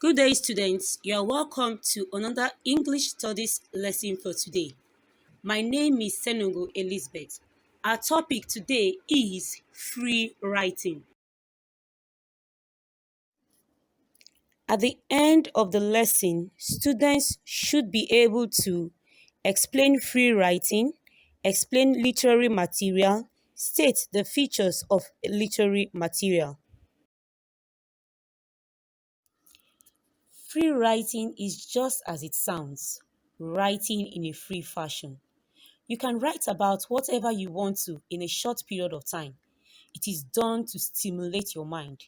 Good day, students. You are welcome to another English Studies lesson for today. My name is Senungo Elizabeth. Our topic today is free writing. At the end of the lesson, students should be able to explain free writing, explain literary material, state the features of literary material. Free writing is just as it sounds, writing in a free fashion. You can write about whatever you want to in a short period of time. It is done to stimulate your mind.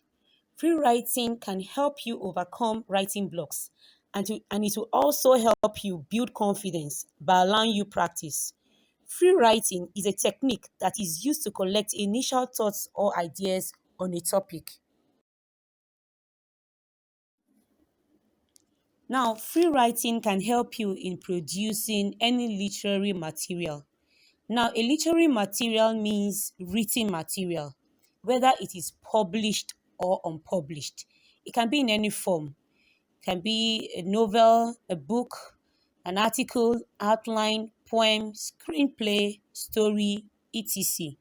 Free writing can help you overcome writing blocks and it will also help you build confidence by allowing you practice. Free writing is a technique that is used to collect initial thoughts or ideas on a topic. Now, free writing can help you in producing any literary material. Now, a literary material means written material, whether it is published or unpublished. It can be in any form. It can be a novel, a book, an article, outline, poem, screenplay, story, etc.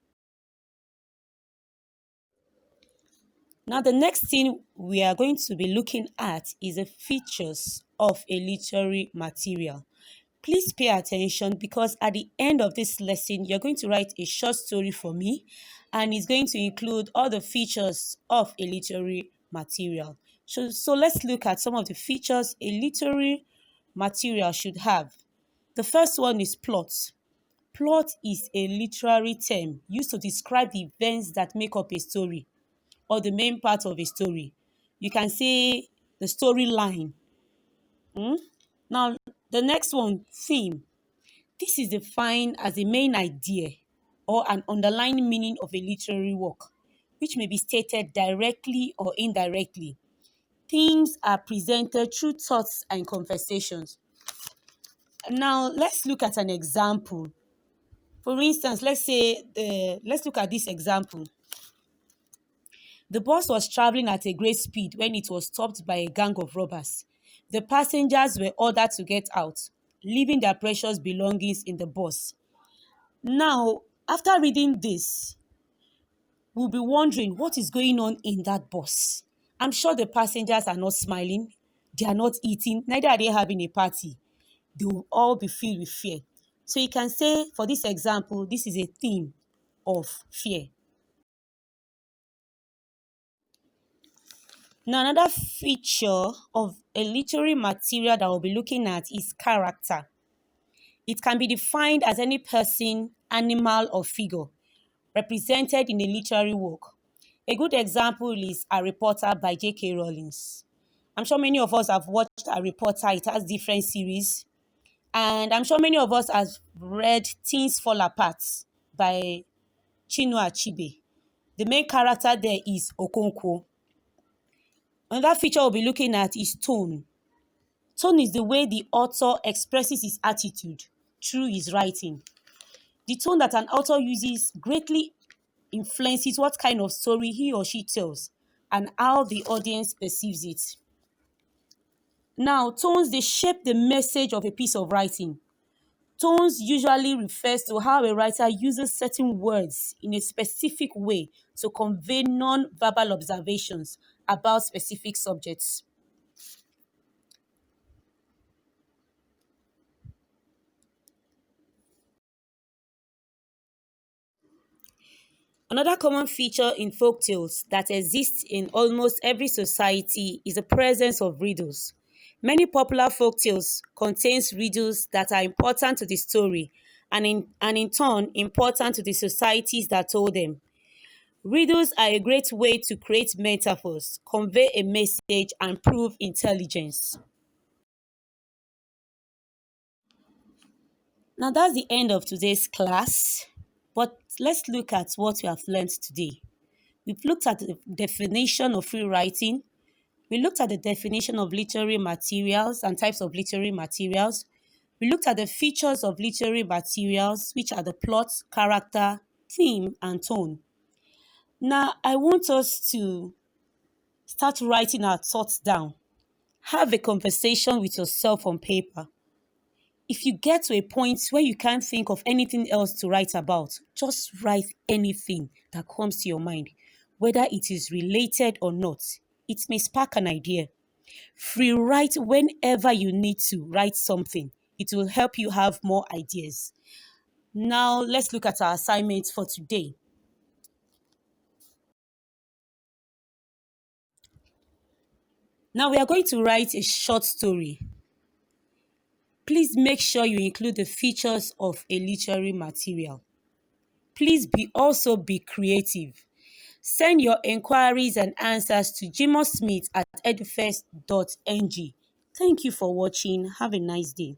Now, the next thing we are going to be looking at is the features of a literary material. Please pay attention because at the end of this lesson, you're going to write a short story for me and it's going to include all the features of a literary material. So let's look at some of the features a literary material should have. The first one is plot. Plot is a literary term used to describe the events that make up a story or the main part of a story. You can say the storyline. Now, the next one, theme. This is defined as a main idea or an underlying meaning of a literary work, which may be stated directly or indirectly. Themes are presented through thoughts and conversations. Now, let's look at an example. For instance, let's look at this example. The bus was traveling at a great speed when it was stopped by a gang of robbers. The passengers were ordered to get out, leaving their precious belongings in the bus. Now, after reading this, we'll be wondering what is going on in that bus. I'm sure the passengers are not smiling, they are not eating, neither are they having a party. They will all be filled with fear. So you can say, for this example, this is a theme of fear. Now, another feature of a literary material that we'll be looking at is character. It can be defined as any person, animal, or figure represented in a literary work. A good example is Harry Potter by J.K. Rowling. I'm sure many of us have watched Harry Potter. It has different series. And I'm sure many of us have read Things Fall Apart by Chinua Achebe. The main character there is Okonkwo. Another feature we'll be looking at is tone. Tone is the way the author expresses his attitude through his writing. The tone that an author uses greatly influences what kind of story he or she tells and how the audience perceives it. Now, tones, they shape the message of a piece of writing. Tones usually refers to how a writer uses certain words in a specific way to convey non-verbal observations about specific subjects. Another common feature in folk tales that exists in almost every society is the presence of riddles. Many popular folk tales contains riddles that are important to the story and in turn important to the societies that told them. Riddles are a great way to create metaphors, convey a message, and prove intelligence. Now that's the end of today's class, but let's look at what we have learned today. We've looked at the definition of free writing. We looked at the definition of literary materials and types of literary materials. We looked at the features of literary materials, which are the plot, character, theme, and tone. Now, I want us to start writing our thoughts down. Have a conversation with yourself on paper. If you get to a point where you can't think of anything else to write about, just write anything that comes to your mind, whether it is related or not. It may spark an idea. Free write whenever you need to write something. It will help you have more ideas. Now, let's look at our assignments for today. Now, we are going to write a short story. Please make sure you include the features of a literary material. Please be creative. Send your inquiries and answers to jimosmith@edufest.ng. Thank you for watching. Have a nice day.